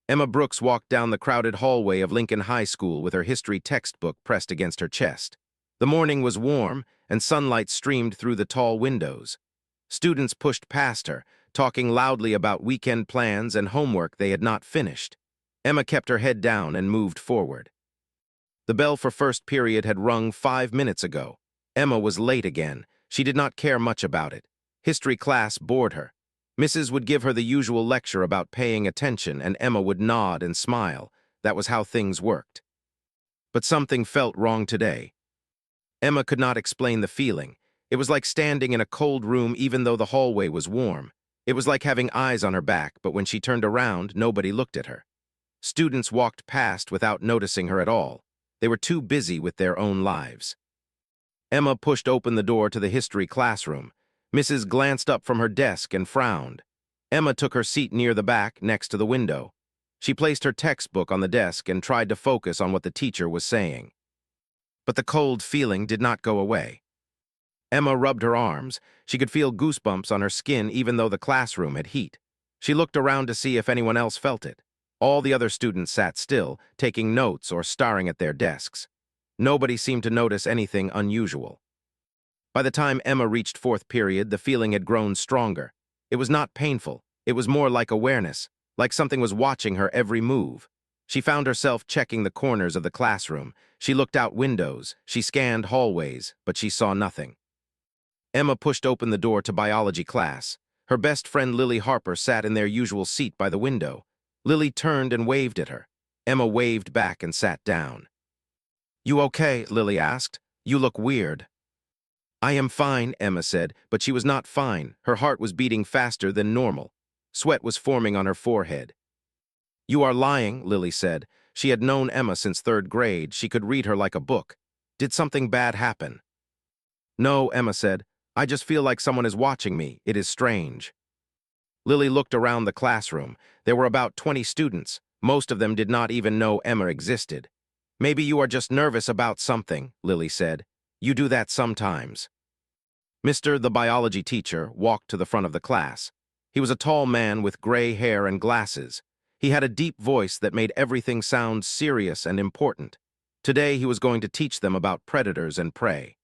Emma Brooks walked down the crowded hallway of Lincoln High School with her history textbook pressed against her chest. The morning was warm, and sunlight streamed through the tall windows. Students pushed past her, talking loudly about weekend plans and homework they had not finished. Emma kept her head down and moved forward. The bell for first period had rung 5 minutes ago. Emma was late again. She did not care much about it. History class bored her. Mrs. would give her the usual lecture about paying attention, and Emma would nod and smile. That was how things worked. But something felt wrong today. Emma could not explain the feeling. It was like standing in a cold room even though the hallway was warm. It was like having eyes on her back, but when she turned around, nobody looked at her. Students walked past without noticing her at all. They were too busy with their own lives. Emma pushed open the door to the history classroom. Mrs. glanced up from her desk and frowned. Emma took her seat near the back, next to the window. She placed her textbook on the desk and tried to focus on what the teacher was saying. But the cold feeling did not go away. Emma rubbed her arms. She could feel goosebumps on her skin even though the classroom had heat. She looked around to see if anyone else felt it. All the other students sat still, taking notes or staring at their desks. Nobody seemed to notice anything unusual. By the time Emma reached fourth period, the feeling had grown stronger. It was not painful. It was more like awareness, like something was watching her every move. She found herself checking the corners of the classroom. She looked out windows. She scanned hallways, but she saw nothing. Emma pushed open the door to biology class. Her best friend Lily Harper sat in their usual seat by the window. Lily turned and waved at her. Emma waved back and sat down. "You okay?" Lily asked. "You look weird." "I am fine," Emma said, but she was not fine. Her heart was beating faster than normal. Sweat was forming on her forehead. "You are lying," Lily said. She had known Emma since third grade. She could read her like a book. "Did something bad happen?" "No," Emma said. "I just feel like someone is watching me. It is strange." Lily looked around the classroom. There were about 20 students. Most of them did not even know Emma existed. "Maybe you are just nervous about something," Lily said. "You do that sometimes." Mr. the biology teacher walked to the front of the class. He was a tall man with gray hair and glasses. He had a deep voice that made everything sound serious and important. Today he was going to teach them about predators and prey.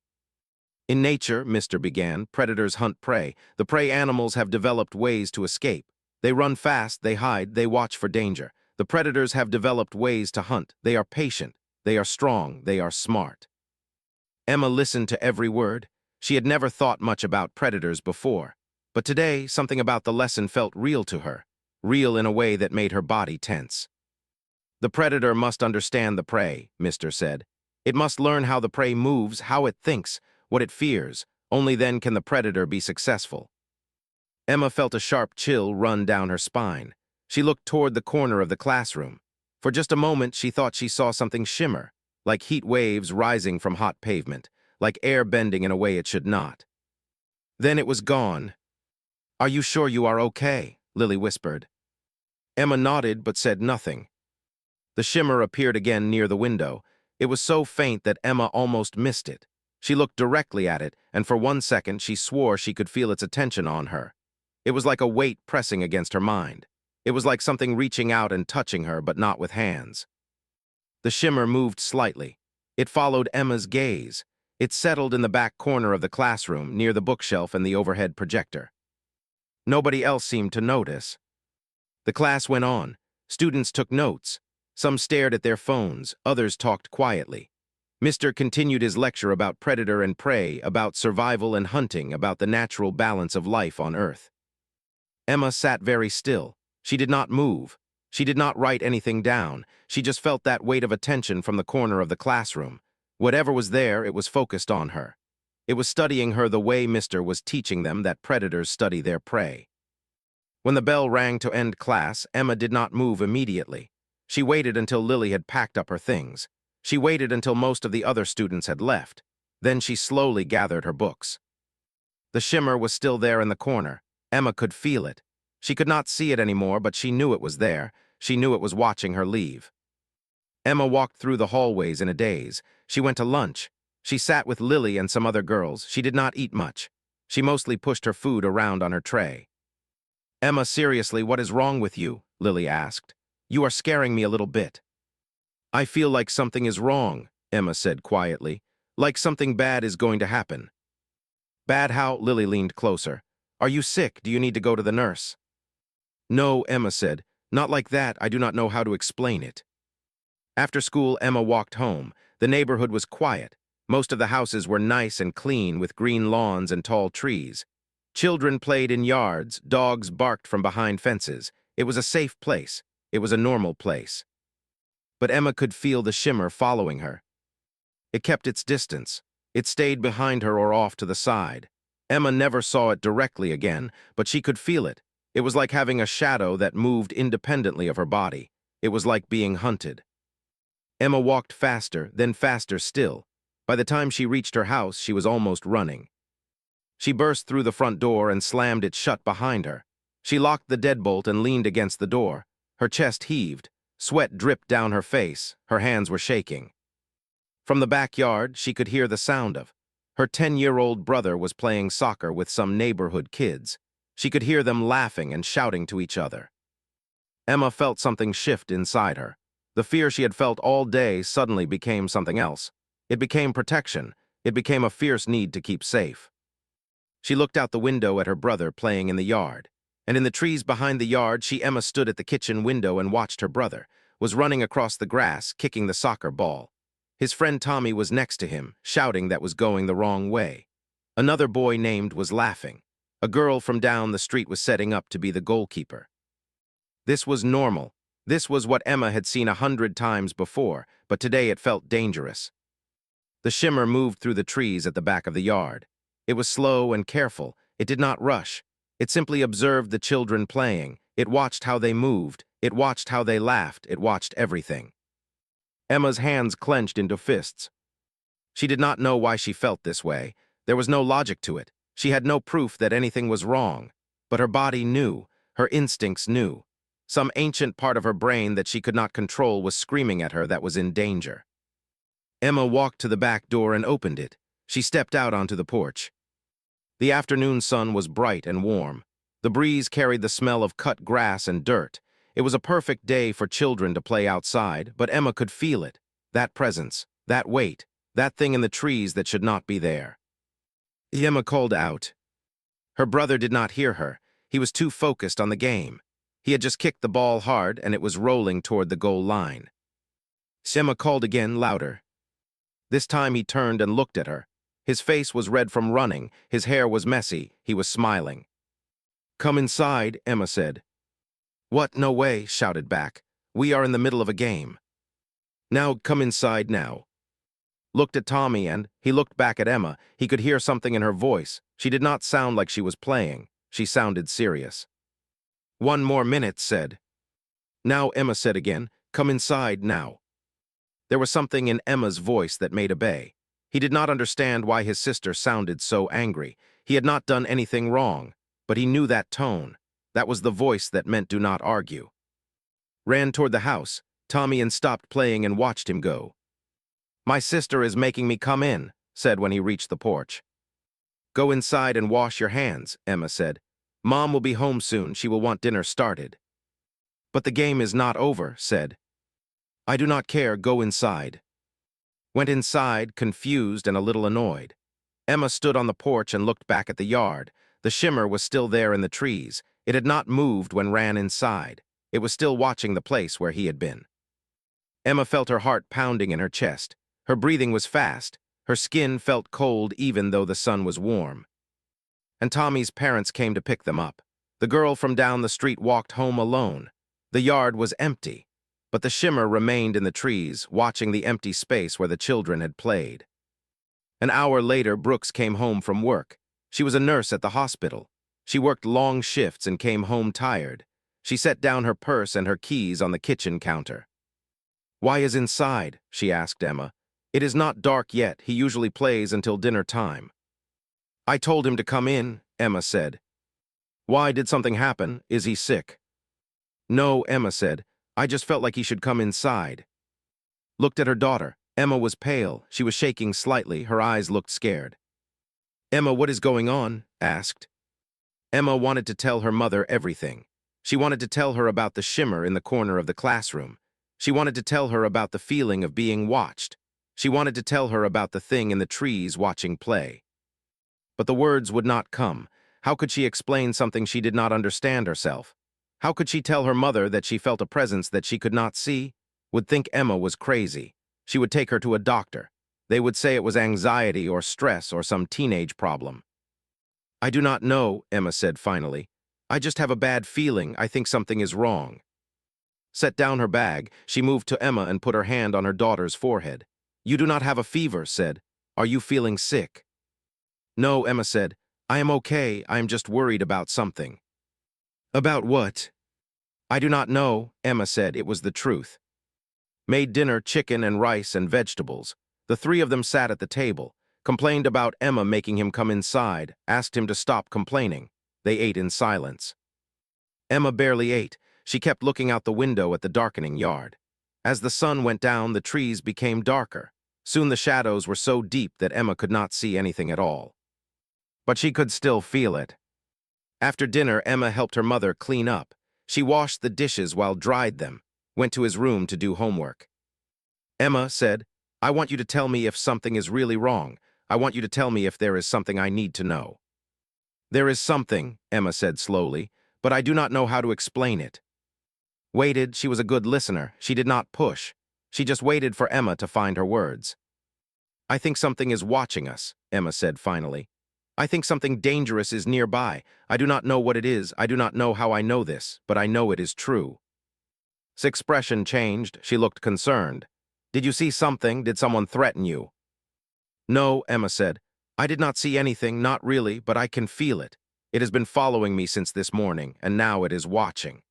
"In nature," Mr. began, "predators hunt prey. The prey animals have developed ways to escape. They run fast, they hide, they watch for danger. The predators have developed ways to hunt. They are patient, they are strong, they are smart." Emma listened to every word. She had never thought much about predators before. But today, something about the lesson felt real to her, real in a way that made her body tense. "The predator must understand the prey," Mr. said. "It must learn how the prey moves, how it thinks, what it fears. Only then can the predator be successful." Emma felt a sharp chill run down her spine. She looked toward the corner of the classroom. For just a moment, she thought she saw something shimmer, like heat waves rising from hot pavement, like air bending in a way it should not. Then it was gone. "Are you sure you are okay?" Lily whispered. Emma nodded but said nothing. The shimmer appeared again near the window. It was so faint that Emma almost missed it. She looked directly at it, and for 1 second she swore she could feel its attention on her. It was like a weight pressing against her mind. It was like something reaching out and touching her, but not with hands. The shimmer moved slightly. It followed Emma's gaze. It settled in the back corner of the classroom, near the bookshelf and the overhead projector. Nobody else seemed to notice. The class went on. Students took notes. Some stared at their phones, others talked quietly. Mr. continued his lecture about predator and prey, about survival and hunting, about the natural balance of life on Earth. Emma sat very still. She did not move. She did not write anything down. She just felt that weight of attention from the corner of the classroom. Whatever was there, it was focused on her. It was studying her the way Mr. was teaching them that predators study their prey. When the bell rang to end class, Emma did not move immediately. She waited until Lily had packed up her things. She waited until most of the other students had left. Then she slowly gathered her books. The shimmer was still there in the corner. Emma could feel it. She could not see it anymore, but she knew it was there. She knew it was watching her leave. Emma walked through the hallways in a daze. She went to lunch. She sat with Lily and some other girls. She did not eat much. She mostly pushed her food around on her tray. "Emma, seriously, what is wrong with you?" Lily asked. You are scaring me a little bit." "I feel like something is wrong," Emma said quietly. "Like something bad is going to happen." "Bad how?" Lily leaned closer. "Are you sick? Do you need to go to the nurse?" "No," Emma said. "Not like that. I do not know how to explain it." After school, Emma walked home. The neighborhood was quiet. Most of the houses were nice and clean, with green lawns and tall trees. Children played in yards, dogs barked from behind fences. It was a safe place. It was a normal place. But Emma could feel the shimmer following her. It kept its distance. It stayed behind her or off to the side. Emma never saw it directly again, but she could feel it. It was like having a shadow that moved independently of her body. It was like being hunted. Emma walked faster, then faster still. By the time she reached her house, she was almost running. She burst through the front door and slammed it shut behind her. She locked the deadbolt and leaned against the door. Her chest heaved. Sweat dripped down her face. Her hands were shaking. From the backyard, she could hear the sound of. Her 10-year-old brother was playing soccer with some neighborhood kids. She could hear them laughing and shouting to each other. Emma felt something shift inside her. The fear she had felt all day suddenly became something else. It became protection. It became a fierce need to keep safe. She looked out the window at her brother playing in the yard. And in the trees behind the yard, Emma stood at the kitchen window and watched her brother, was running across the grass, kicking the soccer ball. His friend Tommy was next to him, shouting that was going the wrong way. Another boy named was laughing. A girl from down the street was setting up to be the goalkeeper. This was normal. This was what Emma had seen 100 times before, but today it felt dangerous. The shimmer moved through the trees at the back of the yard. It was slow and careful. It did not rush. It simply observed the children playing. It watched how they moved. It watched how they laughed. It watched everything. Emma's hands clenched into fists. She did not know why she felt this way. There was no logic to it. She had no proof that anything was wrong. But her body knew. Her instincts knew. Some ancient part of her brain that she could not control was screaming at her that was in danger. Emma walked to the back door and opened it. She stepped out onto the porch. The afternoon sun was bright and warm. The breeze carried the smell of cut grass and dirt. It was a perfect day for children to play outside, but Emma could feel it. That presence, that weight, that thing in the trees that should not be there. Emma called out. Her brother did not hear her. He was too focused on the game. He had just kicked the ball hard, and it was rolling toward the goal line. Emma called again, louder. This time he turned and looked at her. His face was red from running. His hair was messy. He was smiling. "Come inside," Emma said. "What? No way," shouted back. "We are in the middle of a game." "Now, come inside now." Looked at Tommy and he looked back at Emma. He could hear something in her voice. She did not sound like she was playing. She sounded serious. "1 more minute," said. "Now," Emma said again. "Come inside now." There was something in Emma's voice that made obey. He did not understand why his sister sounded so angry. He had not done anything wrong, but he knew that tone. That was the voice that meant do not argue. Ran toward the house. Tommy and stopped playing and watched him go. "My sister is making me come in," said when he reached the porch. "Go inside and wash your hands," Emma said. "Mom will be home soon. She will want dinner started." "But the game is not over," said. "I do not care. Go inside." Went inside, confused and a little annoyed. Emma stood on the porch and looked back at the yard. The shimmer was still there in the trees. It had not moved when ran inside. It was still watching the place where he had been. Emma felt her heart pounding in her chest. Her breathing was fast. Her skin felt cold even though the sun was warm. And Tommy's parents came to pick them up. The girl from down the street walked home alone. The yard was empty, but the shimmer remained in the trees, watching the empty space where the children had played. An hour later, Brooks came home from work. She was a nurse at the hospital. She worked long shifts and came home tired. She set down her purse and her keys on the kitchen counter. "Why is inside?" she asked Emma. "It is not dark yet. He usually plays until dinner time." "I told him to come in," Emma said. "Why, did something happen? Is he sick?" "No," Emma said. "I just felt like he should come inside." Looked at her daughter. Emma was pale. She was shaking slightly. Her eyes looked scared. "Emma, what is going on?" asked. Emma wanted to tell her mother everything. She wanted to tell her about the shimmer in the corner of the classroom. She wanted to tell her about the feeling of being watched. She wanted to tell her about the thing in the trees watching play. But the words would not come. How could she explain something she did not understand herself? How could she tell her mother that she felt a presence that she could not see? Would think Emma was crazy. She would take her to a doctor. They would say it was anxiety or stress or some teenage problem. I do not know, Emma said finally. I just have a bad feeling. I think something is wrong. Set down her bag, she moved to Emma and put her hand on her daughter's forehead. You do not have a fever, said. Are you feeling sick? No, Emma said. I am okay. I am just worried about something. About what? I do not know, Emma said. It was the truth. Made dinner, chicken and rice and vegetables. The three of them sat at the table, complained about Emma making him come inside, asked him to stop complaining. They ate in silence. Emma barely ate. She kept looking out the window at the darkening yard. As the sun went down, the trees became darker. Soon the shadows were so deep that Emma could not see anything at all. But she could still feel it. After dinner, Emma helped her mother clean up. She washed the dishes while dried them, went to his room to do homework. Emma said, I want you to tell me if something is really wrong. I want you to tell me if there is something I need to know. There is something, Emma said slowly, but I do not know how to explain it. Waited, she was a good listener. She did not push. She just waited for Emma to find her words. I think something is watching us, Emma said finally. I think something dangerous is nearby. I do not know what it is. I do not know how I know this, but I know it is true. His expression changed. She looked concerned. Did you see something? Did someone threaten you? No, Emma said. I did not see anything, not really, but I can feel it. It has been following me since this morning, and now it is watching.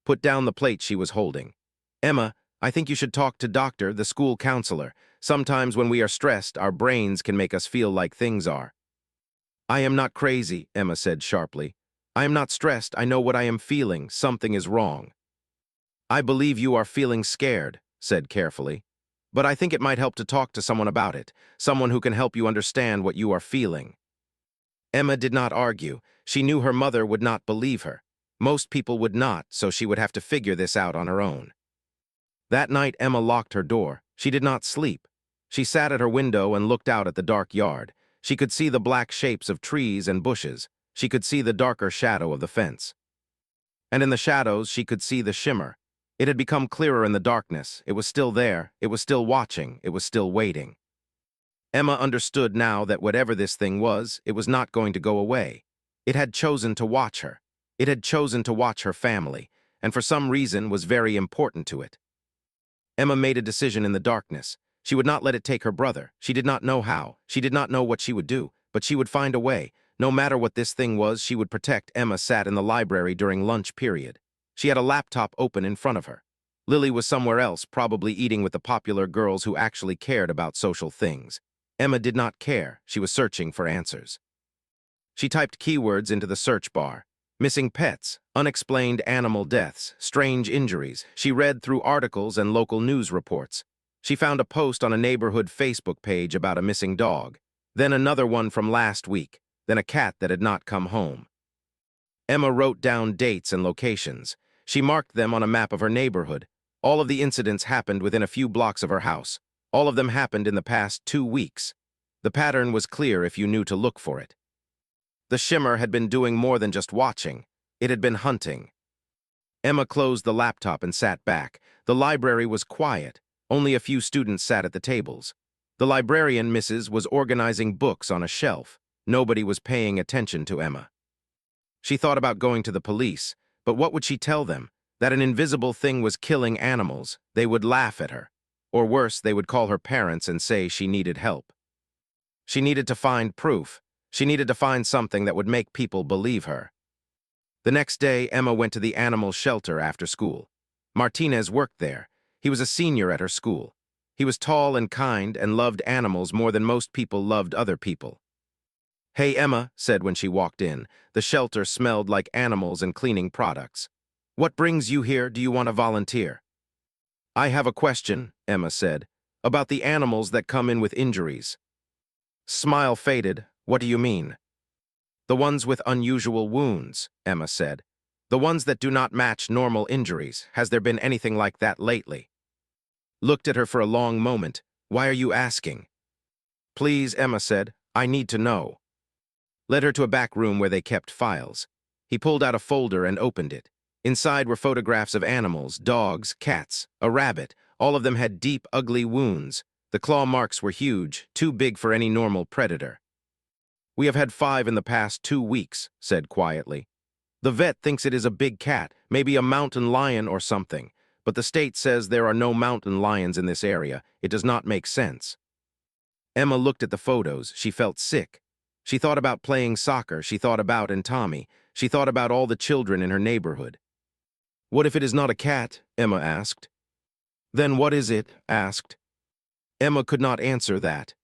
Put down the plate she was holding. Emma, I think you should talk to Doctor, the school counselor. Sometimes when we are stressed, our brains can make us feel like things are. I am not crazy, Emma said sharply. I am not stressed. I know what I am feeling. Something is wrong. I believe you are feeling scared, said carefully. But I think it might help to talk to someone about it, someone who can help you understand what you are feeling. Emma did not argue. She knew her mother would not believe her. Most people would not, so she would have to figure this out on her own. That night, Emma locked her door. She did not sleep. She sat at her window and looked out at the dark yard. She could see the black shapes of trees and bushes. She could see the darker shadow of the fence. And in the shadows, she could see the shimmer. It had become clearer in the darkness. It was still there. It was still watching. It was still waiting. Emma understood now that whatever this thing was, it was not going to go away. It had chosen to watch her. It had chosen to watch her family, and for some reason was very important to it. Emma made a decision in the darkness. She would not let it take her brother. She did not know how. She did not know what she would do, but she would find a way. No matter what this thing was, she would protect. Emma sat in the library during lunch period. She had a laptop open in front of her. Lily was somewhere else, probably eating with the popular girls who actually cared about social things. Emma did not care. She was searching for answers. She typed keywords into the search bar. Missing pets, unexplained animal deaths, strange injuries. She read through articles and local news reports. She found a post on a neighborhood Facebook page about a missing dog, then another one from last week, then a cat that had not come home. Emma wrote down dates and locations. She marked them on a map of her neighborhood. All of the incidents happened within a few blocks of her house. All of them happened in the past 2 weeks. The pattern was clear if you knew to look for it. The shimmer had been doing more than just watching. It had been hunting. Emma closed the laptop and sat back. The library was quiet. Only a few students sat at the tables. The librarian, Mrs., was organizing books on a shelf. Nobody was paying attention to Emma. She thought about going to the police, but what would she tell them? That an invisible thing was killing animals. They would laugh at her. Or worse, they would call her parents and say she needed help. She needed to find proof. She needed to find something that would make people believe her. The next day, Emma went to the animal shelter after school. Martinez worked there. He was a senior at her school. He was tall and kind and loved animals more than most people loved other people. Hey, Emma, said when she walked in. The shelter smelled like animals and cleaning products. What brings you here? Do you want to volunteer? I have a question, Emma said, about the animals that come in with injuries. Smile faded. What do you mean? The ones with unusual wounds, Emma said. The ones that do not match normal injuries. Has there been anything like that lately? Looked at her for a long moment. Why are you asking? Please, Emma said. I need to know. Led her to a back room where they kept files. He pulled out a folder and opened it. Inside were photographs of animals, dogs, cats, a rabbit. All of them had deep, ugly wounds. The claw marks were huge, too big for any normal predator. We have had 5 in the past 2 weeks, said quietly. The vet thinks it is a big cat, maybe a mountain lion or something, but the state says there are no mountain lions in this area. It does not make sense. Emma looked at the photos. She felt sick. She thought about playing soccer. She thought about Tommy. She thought about all the children in her neighborhood. What if it is not a cat? Emma asked. Then what is it? Asked. Emma could not answer that.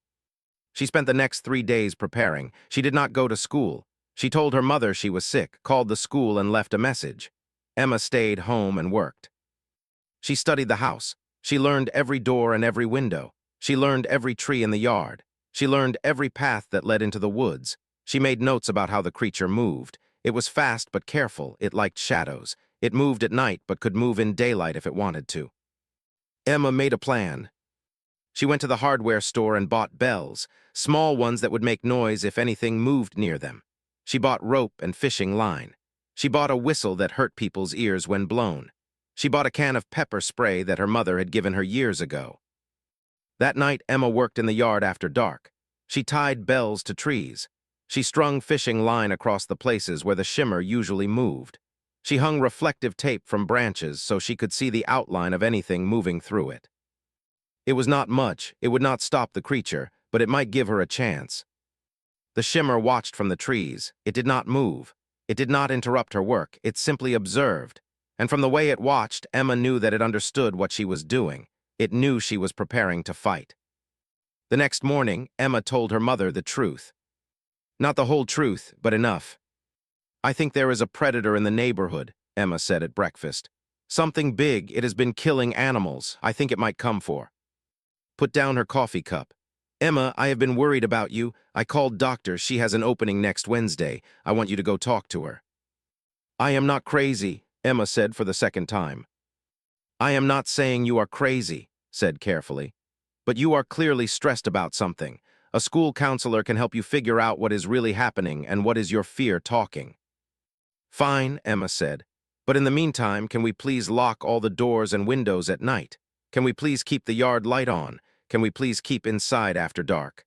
She spent the next 3 days preparing. She did not go to school. She told her mother she was sick, called the school and left a message. Emma stayed home and worked. She studied the house. She learned every door and every window. She learned every tree in the yard. She learned every path that led into the woods. She made notes about how the creature moved. It was fast but careful. It liked shadows. It moved at night but could move in daylight if it wanted to. Emma made a plan. She went to the hardware store and bought bells, small ones that would make noise if anything moved near them. She bought rope and fishing line. She bought a whistle that hurt people's ears when blown. She bought a can of pepper spray that her mother had given her years ago. That night, Emma worked in the yard after dark. She tied bells to trees. She strung fishing line across the places where the shimmer usually moved. She hung reflective tape from branches so she could see the outline of anything moving through it. It was not much. It would not stop the creature, but it might give her a chance. The shimmer watched from the trees. It did not move. It did not interrupt her work. It simply observed. And from the way it watched, Emma knew that it understood what she was doing. It knew she was preparing to fight. The next morning, Emma told her mother the truth. Not the whole truth, but enough. I think there is a predator in the neighborhood, Emma said at breakfast. Something big. It has been killing animals. I think it might come for. Put down her coffee cup. Emma, I have been worried about you. I called doctor. She has an opening next Wednesday. I want you to go talk to her. I am not crazy, Emma said for the second time. I am not saying you are crazy, said carefully. But you are clearly stressed about something. A school counselor can help you figure out what is really happening and what is your fear talking. Fine, Emma said. But in the meantime, can we please lock all the doors and windows at night? Can we please keep the yard light on? Can we please keep inside after dark?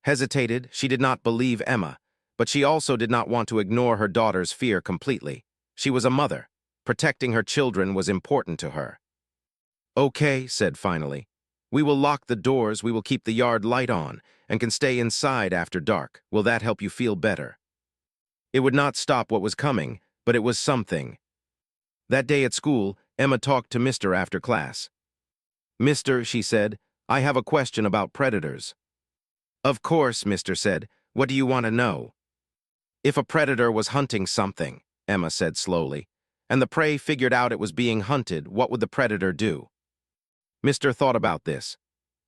Hesitated. She did not believe Emma, but she also did not want to ignore her daughter's fear completely. She was a mother. Protecting her children was important to her. Okay, said finally. We will lock the doors, we will keep the yard light on, and can stay inside after dark. Will that help you feel better? It would not stop what was coming, but it was something. That day at school, Emma talked to Mr. after class. Mister, she said, I have a question about predators. Of course, Mr. said. What do you want to know? If a predator was hunting something, Emma said slowly, and the prey figured out it was being hunted, what would the predator do? Mr. thought about this.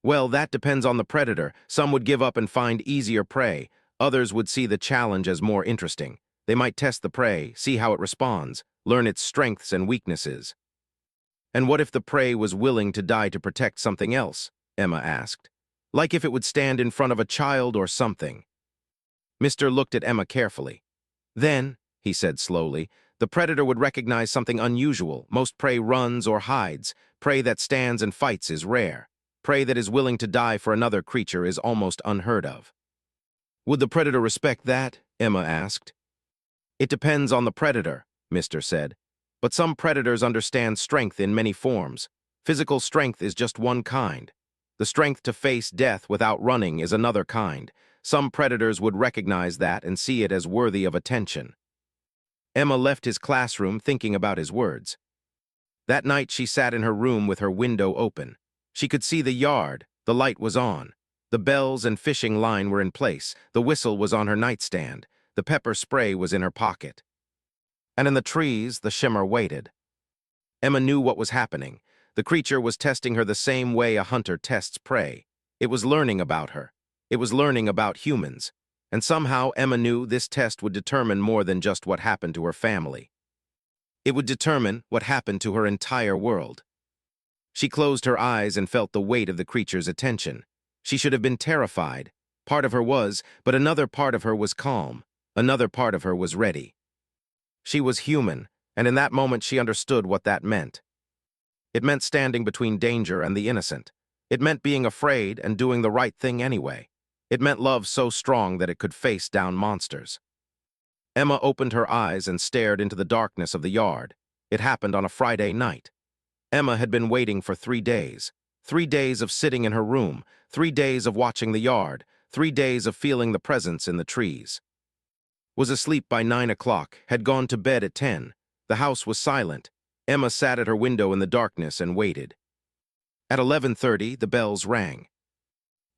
Well, that depends on the predator. Some would give up and find easier prey. Others would see the challenge as more interesting. They might test the prey, see how it responds, learn its strengths and weaknesses. And what if the prey was willing to die to protect something else? Emma asked. Like if it would stand in front of a child or something. Mr. looked at Emma carefully. Then, he said slowly, the predator would recognize something unusual. Most prey runs or hides. Prey that stands and fights is rare. Prey that is willing to die for another creature is almost unheard of. Would the predator respect that? Emma asked. It depends on the predator, Mr. said. But some predators understand strength in many forms. Physical strength is just one kind. The strength to face death without running is another kind. Some predators would recognize that and see it as worthy of attention. Emma left his classroom thinking about his words. That night she sat in her room with her window open. She could see the yard. The light was on. The bells and fishing line were in place. The whistle was on her nightstand. The pepper spray was in her pocket. And in the trees, the shimmer waited. Emma knew what was happening. The creature was testing her the same way a hunter tests prey. It was learning about her. It was learning about humans. And somehow Emma knew this test would determine more than just what happened to her family. It would determine what happened to her entire world. She closed her eyes and felt the weight of the creature's attention. She should have been terrified. Part of her was, but another part of her was calm. Another part of her was ready. She was human, and in that moment she understood what that meant. It meant standing between danger and the innocent. It meant being afraid and doing the right thing anyway. It meant love so strong that it could face down monsters. Emma opened her eyes and stared into the darkness of the yard. It happened on a Friday night. Emma had been waiting for 3 days. 3 days of sitting in her room, 3 days of watching the yard, 3 days of feeling the presence in the trees. Was asleep by 9 o'clock, had gone to bed at 10. The house was silent. Emma sat at her window in the darkness and waited. At 11:30, the bells rang.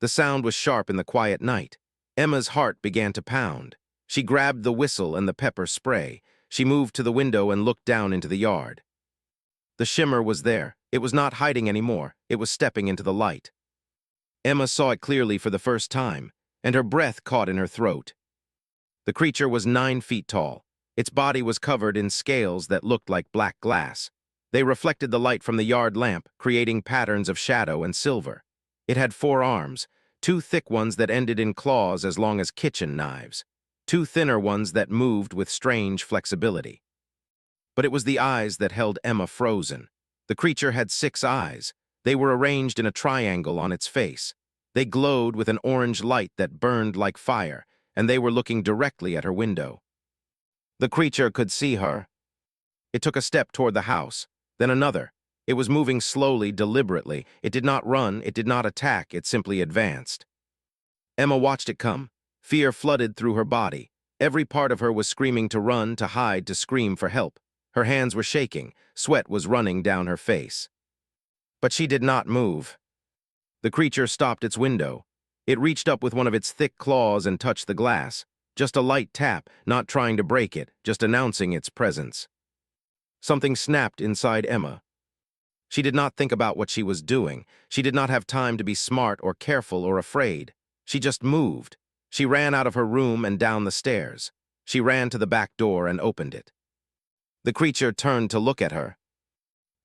The sound was sharp in the quiet night. Emma's heart began to pound. She grabbed the whistle and the pepper spray. She moved to the window and looked down into the yard. The shimmer was there. It was not hiding anymore. It was stepping into the light. Emma saw it clearly for the first time, and her breath caught in her throat. The creature was 9 feet tall. Its body was covered in scales that looked like black glass. They reflected the light from the yard lamp, creating patterns of shadow and silver. It had 4 arms, 2 thick ones that ended in claws as long as kitchen knives, 2 thinner ones that moved with strange flexibility. But it was the eyes that held Emma frozen. The creature had 6 eyes. They were arranged in a triangle on its face. They glowed with an orange light that burned like fire, and they were looking directly at her window. The creature could see her. It took a step toward the house, then another. It was moving slowly, deliberately. It did not run, it did not attack, it simply advanced. Emma watched it come. Fear flooded through her body. Every part of her was screaming to run, to hide, to scream for help. Her hands were shaking. Sweat was running down her face. But she did not move. The creature stopped its window. It reached up with one of its thick claws and touched the glass. Just a light tap, not trying to break it, just announcing its presence. Something snapped inside Emma. She did not think about what she was doing. She did not have time to be smart or careful or afraid. She just moved. She ran out of her room and down the stairs. She ran to the back door and opened it. The creature turned to look at her.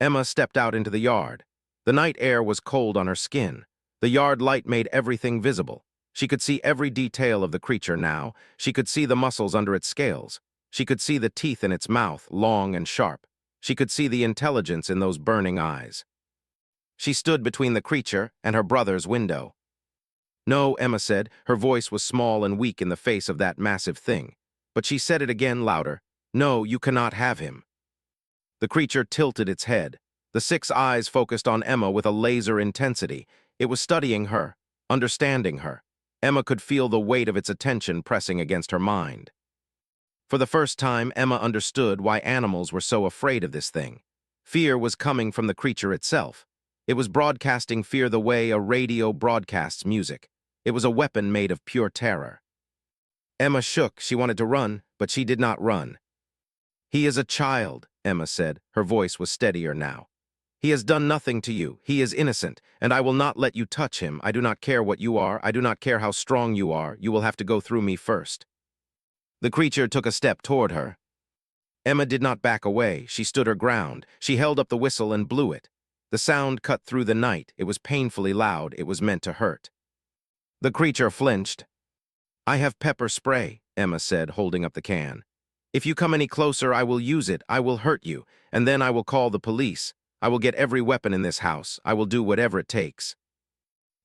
Emma stepped out into the yard. The night air was cold on her skin. The yard light made everything visible. She could see every detail of the creature now. She could see the muscles under its scales. She could see the teeth in its mouth, long and sharp. She could see the intelligence in those burning eyes. She stood between the creature and her brother's window. "No," Emma said. Her voice was small and weak in the face of that massive thing. But she said it again louder. "No, you cannot have him." The creature tilted its head. The 6 eyes focused on Emma with a laser intensity. It was studying her, understanding her. Emma could feel the weight of its attention pressing against her mind. For the first time, Emma understood why animals were so afraid of this thing. Fear was coming from the creature itself. It was broadcasting fear the way a radio broadcasts music. It was a weapon made of pure terror. Emma shook. She wanted to run, but she did not run. "He is a child," Emma said. Her voice was steadier now. "He has done nothing to you. He is innocent, and I will not let you touch him. I do not care what you are. I do not care how strong you are. You will have to go through me first." The creature took a step toward her. Emma did not back away. She stood her ground. She held up the whistle and blew it. The sound cut through the night. It was painfully loud. It was meant to hurt. The creature flinched. "I have pepper spray," Emma said, holding up the can. "If you come any closer, I will use it. I will hurt you, and then I will call the police. I will get every weapon in this house. I will do whatever it takes."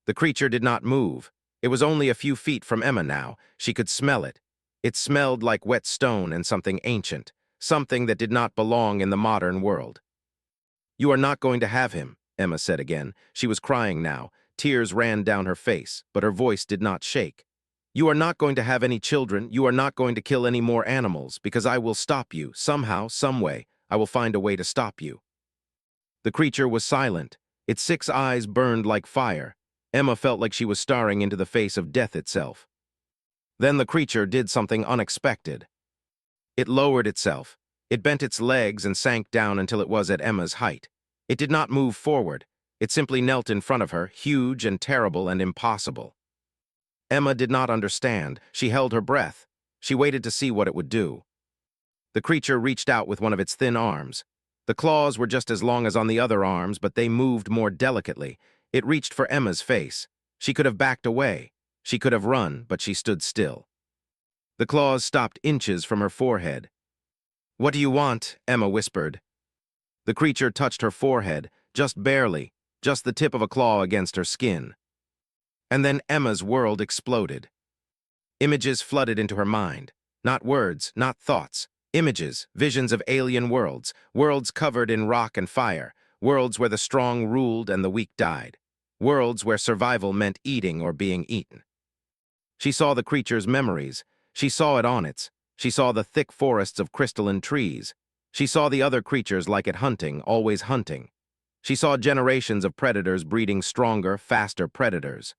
The creature did not move. It was only a few feet from Emma now. She could smell it. It smelled like wet stone and something ancient, something that did not belong in the modern world. "You are not going to have him," Emma said again. She was crying now. Tears ran down her face, but her voice did not shake. "You are not going to have any children. You are not going to kill any more animals, because I will stop you, somehow, some way. I will find a way to stop you." The creature was silent. Its 6 eyes burned like fire. Emma felt like she was staring into the face of death itself. Then the creature did something unexpected. It lowered itself. It bent its legs and sank down until it was at Emma's height. It did not move forward. It simply knelt in front of her, huge and terrible and impossible. Emma did not understand. She held her breath. She waited to see what it would do. The creature reached out with one of its thin arms. The claws were just as long as on the other arms, but they moved more delicately. It reached for Emma's face. She could have backed away. She could have run, but she stood still. The claws stopped inches from her forehead. "What do you want?" Emma whispered. The creature touched her forehead, just barely, just the tip of a claw against her skin. And then Emma's world exploded. Images flooded into her mind. Not words, not thoughts. Images, visions of alien worlds, worlds covered in rock and fire, worlds where the strong ruled and the weak died, worlds where survival meant eating or being eaten. She saw the creature's memories. She saw it on its. She saw the thick forests of crystalline trees. She saw the other creatures like it hunting, always hunting. She saw generations of predators breeding stronger, faster predators.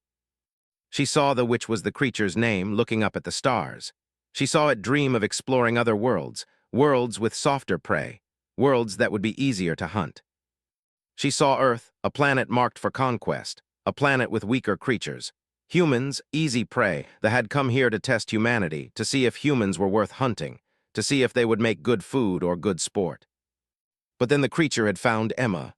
She saw which was the creature's name, looking up at the stars. She saw it dream of exploring other worlds, worlds with softer prey, worlds that would be easier to hunt. She saw Earth, a planet marked for conquest, a planet with weaker creatures. Humans, easy prey, that had come here to test humanity, to see if humans were worth hunting, to see if they would make good food or good sport. But then the creature had found Emma.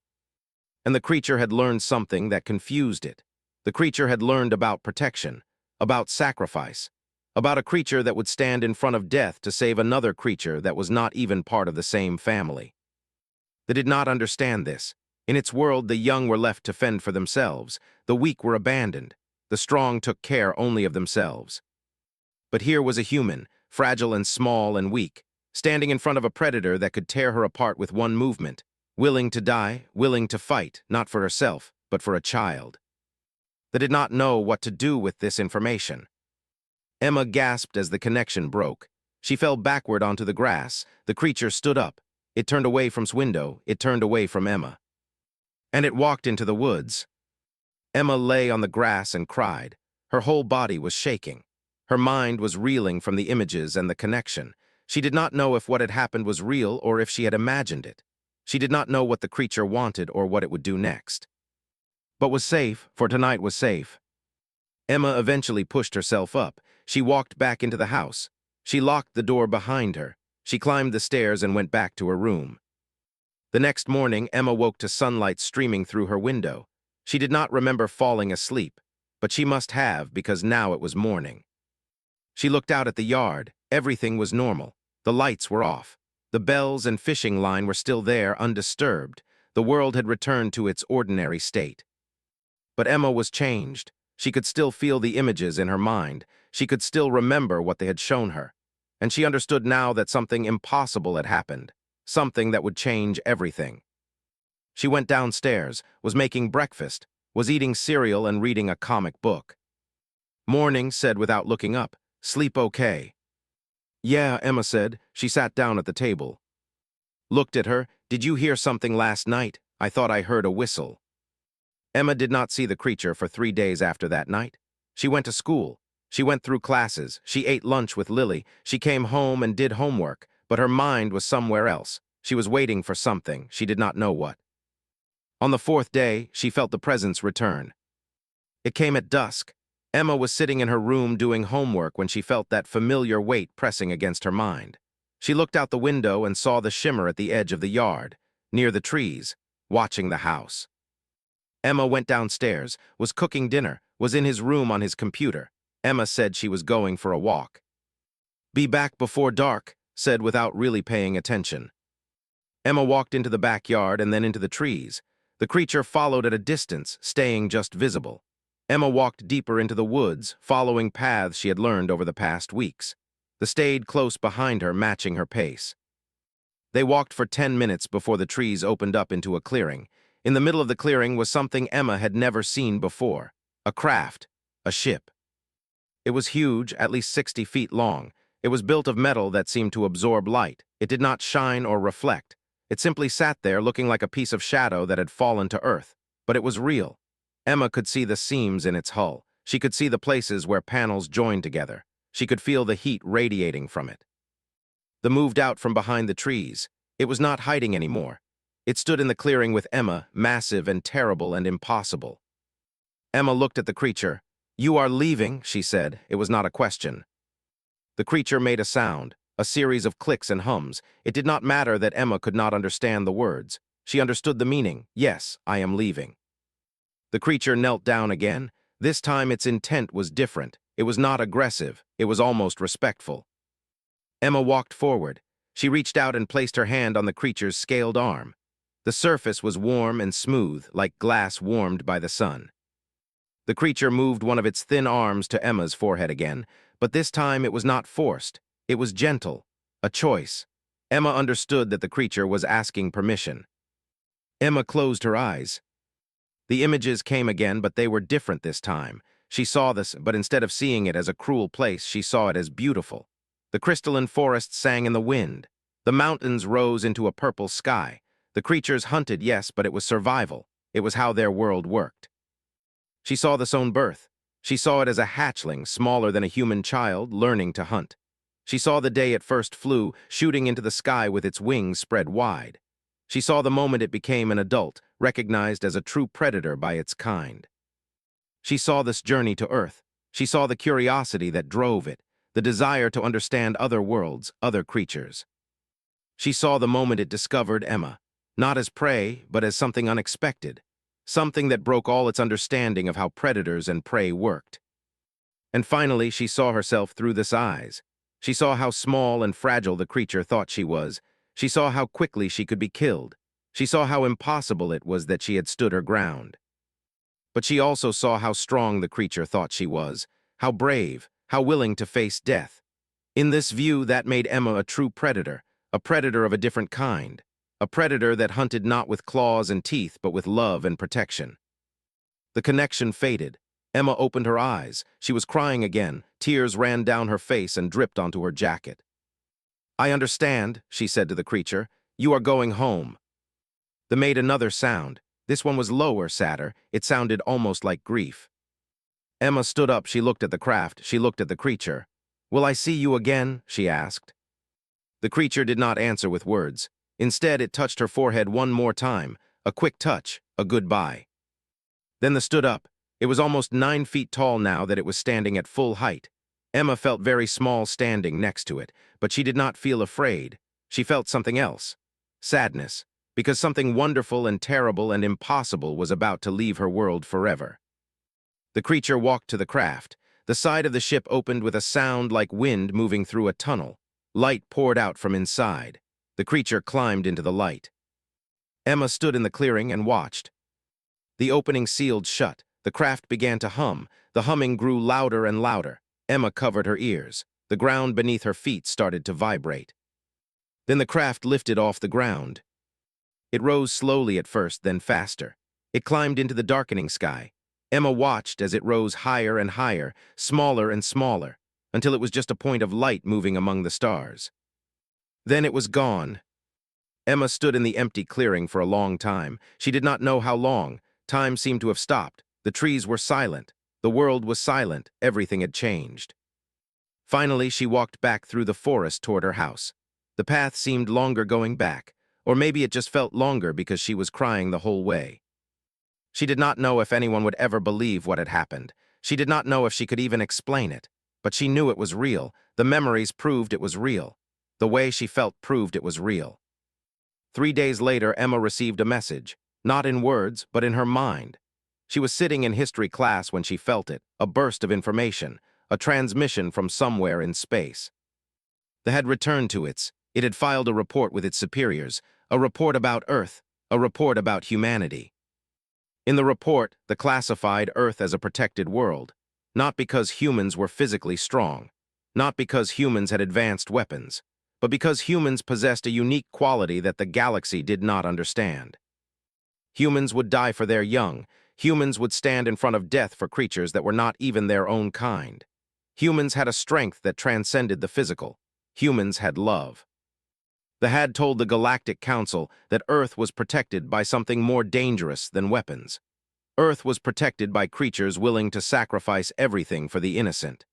And the creature had learned something that confused it. The creature had learned about protection, about sacrifice, about a creature that would stand in front of death to save another creature that was not even part of the same family. They did not understand this. In its world, the young were left to fend for themselves. The weak were abandoned. The strong took care only of themselves. But here was a human, fragile and small and weak, standing in front of a predator that could tear her apart with one movement, willing to die, willing to fight, not for herself, but for a child. They did not know what to do with this information. Emma gasped as the connection broke. She fell backward onto the grass. The creature stood up. It turned away from its window. It turned away from Emma. And it walked into the woods. Emma lay on the grass and cried. Her whole body was shaking. Her mind was reeling from the images and the connection. She did not know if what had happened was real or if she had imagined it. She did not know what the creature wanted or what it would do next. But was safe, for tonight was safe. Emma eventually pushed herself up. She walked back into the house. She locked the door behind her. She climbed the stairs and went back to her room. The next morning, Emma woke to sunlight streaming through her window. She did not remember falling asleep, but she must have because now it was morning. She looked out at the yard. Everything was normal. The lights were off. The bells and fishing line were still there, undisturbed. The world had returned to its ordinary state. But Emma was changed. She could still feel the images in her mind. She could still remember what they had shown her. And she understood now that something impossible had happened, something that would change everything. She went downstairs, was making breakfast, was eating cereal and reading a comic book. Morning said without looking up, "Sleep okay?" "Yeah," Emma said. She sat down at the table. Looked at her. "Did you hear something last night? I thought I heard a whistle." Emma did not see the creature for 3 days after that night. She went to school. She went through classes. She ate lunch with Lily. She came home and did homework, but her mind was somewhere else. She was waiting for something. She did not know what. On the 4th day, she felt the presence return. It came at dusk. Emma was sitting in her room doing homework when she felt that familiar weight pressing against her mind. She looked out the window and saw the shimmer at the edge of the yard, near the trees, watching the house. Emma went downstairs, was cooking dinner, was in his room on his computer. Emma said she was going for a walk. "Be back before dark," said without really paying attention. Emma walked into the backyard and then into the trees. The creature followed at a distance, staying just visible. Emma walked deeper into the woods, following paths she had learned over the past weeks. They stayed close behind her, matching her pace. They walked for 10 minutes before the trees opened up into a clearing. In the middle of the clearing was something Emma had never seen before. A craft, a ship. It was huge, at least 60 feet long. It was built of metal that seemed to absorb light. It did not shine or reflect. It simply sat there looking like a piece of shadow that had fallen to earth. But it was real. Emma could see the seams in its hull. She could see the places where panels joined together. She could feel the heat radiating from it. They moved out from behind the trees. It was not hiding anymore. It stood in the clearing with Emma, massive and terrible and impossible. Emma looked at the creature. "You are leaving," she said. It was not a question. The creature made a sound, a series of clicks and hums. It did not matter that Emma could not understand the words. She understood the meaning. Yes, I am leaving. The creature knelt down again. This time its intent was different. It was not aggressive. It was almost respectful. Emma walked forward. She reached out and placed her hand on the creature's scaled arm. The surface was warm and smooth, like glass warmed by the sun. The creature moved one of its thin arms to Emma's forehead again, but this time it was not forced. It was gentle, a choice. Emma understood that the creature was asking permission. Emma closed her eyes. The images came again, but they were different this time. She saw this, but instead of seeing it as a cruel place, she saw it as beautiful. The crystalline forest sang in the wind. The mountains rose into a purple sky. The creatures hunted, yes, but it was survival. It was how their world worked. She saw this own birth. She saw it as a hatchling, smaller than a human child, learning to hunt. She saw the day it first flew, shooting into the sky with its wings spread wide. She saw the moment it became an adult, recognized as a true predator by its kind. She saw this journey to Earth. She saw the curiosity that drove it, the desire to understand other worlds, other creatures. She saw the moment it discovered Emma, not as prey, but as something unexpected, something that broke all its understanding of how predators and prey worked. And finally, she saw herself through this eyes. She saw how small and fragile the creature thought she was. She saw how quickly she could be killed. She saw how impossible it was that she had stood her ground. But she also saw how strong the creature thought she was, how brave, how willing to face death. In this view, that made Emma a true predator, a predator of a different kind, a predator that hunted not with claws and teeth, but with love and protection. The connection faded. Emma opened her eyes. She was crying again. Tears ran down her face and dripped onto her jacket. "I understand," she said to the creature. "You are going home." They made another sound. This one was lower, sadder. It sounded almost like grief. Emma stood up. She looked at the craft. She looked at the creature. "Will I see you again?" she asked. The creature did not answer with words. Instead, it touched her forehead one more time. A quick touch, a goodbye. Then they stood up. It was almost 9 feet tall now that it was standing at full height. Emma felt very small standing next to it, but she did not feel afraid. She felt something else. Sadness, because something wonderful and terrible and impossible was about to leave her world forever. The creature walked to the craft. The side of the ship opened with a sound like wind moving through a tunnel. Light poured out from inside. The creature climbed into the light. Emma stood in the clearing and watched. The opening sealed shut. The craft began to hum. The humming grew louder and louder. Emma covered her ears. The ground beneath her feet started to vibrate. Then the craft lifted off the ground. It rose slowly at first, then faster. It climbed into the darkening sky. Emma watched as it rose higher and higher, smaller and smaller, until it was just a point of light moving among the stars. Then it was gone. Emma stood in the empty clearing for a long time. She did not know how long. Time seemed to have stopped. The trees were silent. The world was silent. Everything had changed. Finally, she walked back through the forest toward her house. The path seemed longer going back, or maybe it just felt longer because she was crying the whole way. She did not know if anyone would ever believe what had happened. She did not know if she could even explain it. But she knew it was real. The memories proved it was real. The way she felt proved it was real. 3 days later, Emma received a message, not in words, but in her mind. She was sitting in history class when she felt it, a burst of information, a transmission from somewhere in space. They had returned to it had filed a report with its superiors, a report about Earth, a report about humanity. In the report, they classified Earth as a protected world, not because humans were physically strong, not because humans had advanced weapons, but because humans possessed a unique quality that the galaxy did not understand. Humans would die for their young. Humans would stand in front of death for creatures that were not even their own kind. Humans had a strength that transcended the physical. Humans had love. They had told the Galactic Council that Earth was protected by something more dangerous than weapons. Earth was protected by creatures willing to sacrifice everything for the innocent.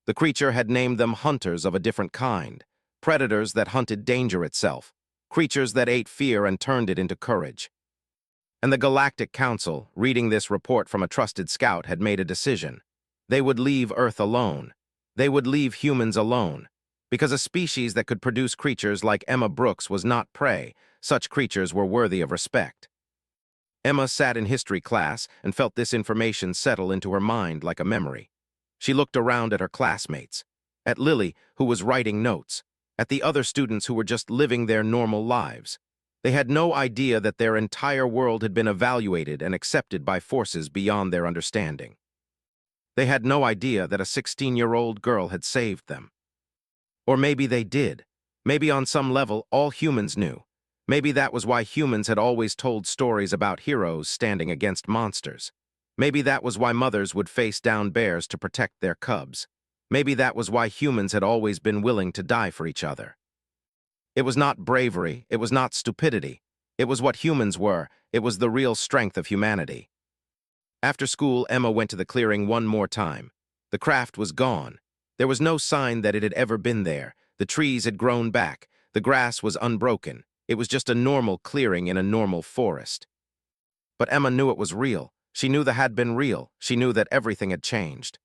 The creature had named them hunters of a different kind, predators that hunted danger itself, creatures that ate fear and turned it into courage. And the Galactic Council, reading this report from a trusted scout, had made a decision. They would leave Earth alone. They would leave humans alone. Because a species that could produce creatures like Emma Brooks was not prey, such creatures were worthy of respect. Emma sat in history class and felt this information settle into her mind like a memory. She looked around at her classmates, at Lily, who was writing notes, at the other students who were just living their normal lives. They had no idea that their entire world had been evaluated and accepted by forces beyond their understanding. They had no idea that a 16-year-old girl had saved them. Or maybe they did. Maybe on some level all humans knew. Maybe that was why humans had always told stories about heroes standing against monsters. Maybe that was why mothers would face down bears to protect their cubs. Maybe that was why humans had always been willing to die for each other. It was not bravery, it was not stupidity. It was what humans were, it was the real strength of humanity. After school, Emma went to the clearing one more time. The craft was gone. There was no sign that it had ever been there. The trees had grown back. The grass was unbroken. It was just a normal clearing in a normal forest. But Emma knew it was real. She knew that had been real. She knew that everything had changed.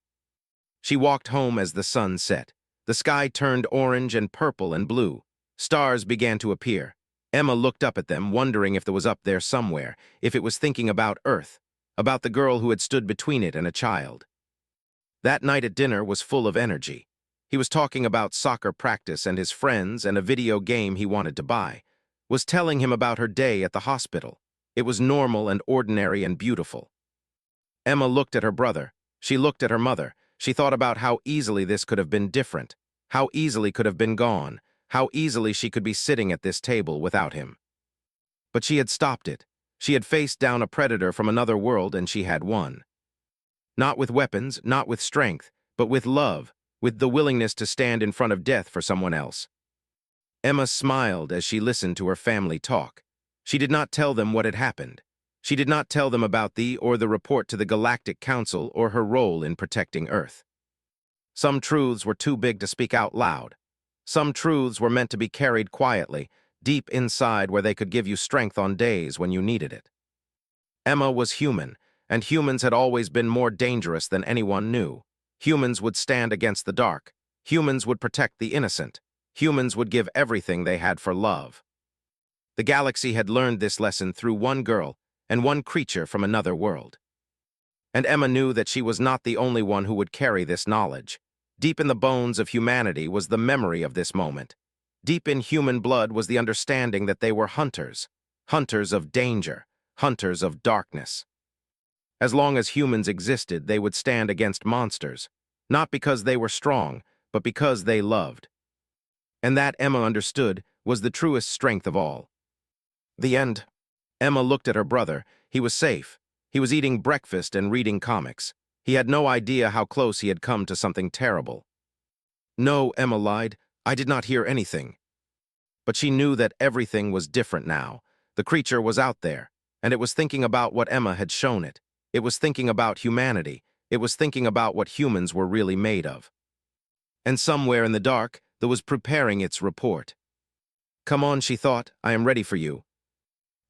She walked home as the sun set. The sky turned orange and purple and blue. Stars began to appear. Emma looked up at them, wondering if there was up there somewhere, if it was thinking about Earth, about the girl who had stood between it and a child. That night at dinner was full of energy. He was talking about soccer practice and his friends and a video game he wanted to buy. Was telling him about her day at the hospital. It was normal and ordinary and beautiful. Emma looked at her brother. She looked at her mother. She thought about how easily this could have been different, how easily could have been gone, how easily she could be sitting at this table without him. But she had stopped it. She had faced down a predator from another world and she had won. Not with weapons, not with strength, but with love, with the willingness to stand in front of death for someone else. Emma smiled as she listened to her family talk. She did not tell them what had happened. She did not tell them about the report to the Galactic Council or her role in protecting Earth. Some truths were too big to speak out loud. Some truths were meant to be carried quietly, deep inside where they could give you strength on days when you needed it. Emma was human, and humans had always been more dangerous than anyone knew. Humans would stand against the dark. Humans would protect the innocent. Humans would give everything they had for love. The galaxy had learned this lesson through one girl and one creature from another world. And Emma knew that she was not the only one who would carry this knowledge. Deep in the bones of humanity was the memory of this moment. Deep in human blood was the understanding that they were hunters, hunters of danger, hunters of darkness. As long as humans existed, they would stand against monsters, not because they were strong, but because they loved. And that, Emma understood, was the truest strength of all. The end. Emma looked at her brother. He was safe. He was eating breakfast and reading comics. He had no idea how close he had come to something terrible. No, Emma lied. I did not hear anything. But she knew that everything was different now. The creature was out there, and it was thinking about what Emma had shown it. It was thinking about humanity. It was thinking about what humans were really made of. And somewhere in the dark, there was preparing its report. Come on, she thought, I am ready for you.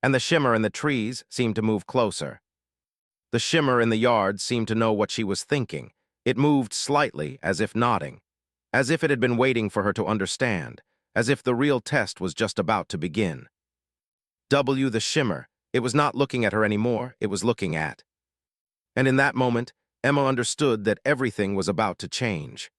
And the shimmer in the trees seemed to move closer. The shimmer in the yard seemed to know what she was thinking. It moved slightly, as if nodding, as if it had been waiting for her to understand, as if the real test was just about to begin. The shimmer, it was not looking at her anymore, it was looking at. And in that moment, Emma understood that everything was about to change.